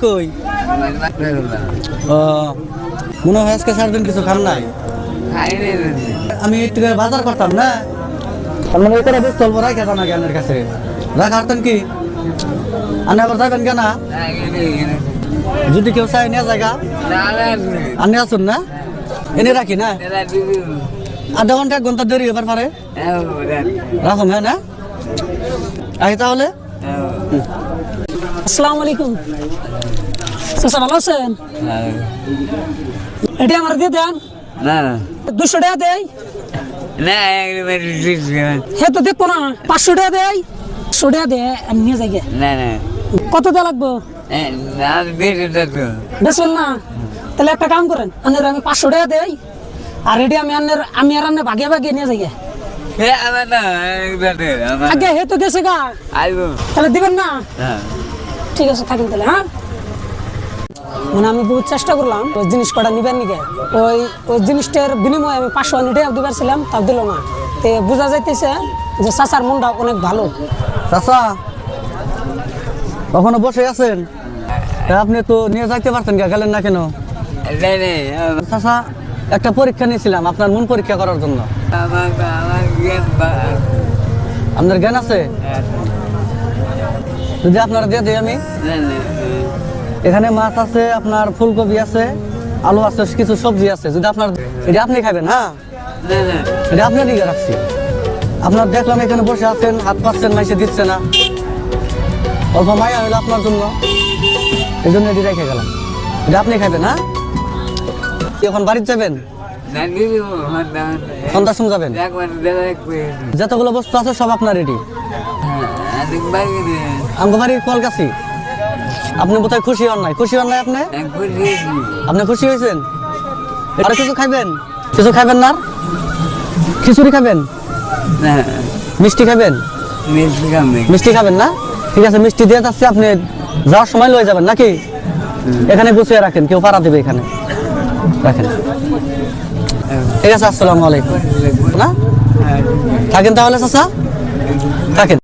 কই মনে হয় আজকে সারাদিন কিছু খান নাই। আমি একটু বাজার করতাম না, তার মানে এখানে বেশ চলবো রাখা না জ্ঞানের কাছে রাখা হারতেন কি আপনি আবার যাবেন কেনা যদি কেউ চাই নিয়ে জায়গা আপনি আসুন না এনে রাখি না আধা ঘন্টা 1 ঘন্টা দেরি এবার পারে রাখুন হ্যাঁ না আই তাহলে। আসসালামু আলাইকুম চাচা, ভালো আছেন? এটি আমার দিয়ে দেন। 200 টাকা দেয় হে তো দেখবো না। 500 টাকা দেয়, 100 টাকা দেয় নিয়ে যাই। কত দেওয়া লাগবো? বেসবেন না? তাহলে একটা কাম করেন, আমি 500 টাকা দেয় আর এটি আমি আর ভাগিয়ে ভাগিয়ে নিয়ে যাই। আগে হে তো গেছে গা, তাহলে দিবেন না? ঠিক আছে থাকেন তাহলে। হ্যাঁ মানে আমি বহুত চেষ্টা করলাম ওই জিনিস কটা নিবেন নিকে, ওই জিনিসটার বিনিময়ে আমি 500 টাকা দিবার ছিলাম, তাও দিল না। তে বোঝা যাইতেছে যে চাচার মনটা অনেক ভালো। চাচা কখনো বসে আছেন? আপনি তো নিয়ে যাইতে পারতেন, গেলেন না কেন? চাচা একটা পরীক্ষা নিয়েছিলাম আপনার মন পরীক্ষা করার জন্য। আপনার জ্ঞান আছে? যদি আপনারা দিয়ে দিই আমি। এখানে মাছ আছে, আপনার ফুলকপি আছে, আলু আছে, কিছু সবজি আছে। যদি আপনার এটা আপনি খাবেন, হ্যাঁ এটা আপনার দিকে রাখছি। আপনার দেখলাম এখানে বসে আছেন, হাত পাচ্ছেন, মাইসে দিচ্ছে না, অল্প মায়া হইলো আপনার জন্য, এই জন্য এটি রেখে গেলাম। এটা আপনি খাবেন, হ্যাঁ। এখন বাড়িতে যাবেন? সন্ধ্যার সময় যাবেন? যতগুলো বস্তু আছে সব আপনার রেডি। আমার বাড়ির কলকাছি। আপনি বোধহয় খুশি হন নাই? খুশি হন নাই আপনি? আপনি খুশি হয়েছেন? আর কিছু খাইবেন? কিছু খাইবেন না? খিচুড়ি খাবেন? মিষ্টি খাবেন? মিষ্টি খাবেন না? ঠিক আছে, মিষ্টি দিয়ে যাচ্ছে, আপনি যাওয়ার সময় লয়ে যাবেন নাকি? এখানে গুছিয়ে রাখেন, কেউ পাড়া দেবে এখানে রাখেন। ঠিক আছে, আসসালামু আলাইকুম। না থাকেন তাহলে চাচা, থাকেন।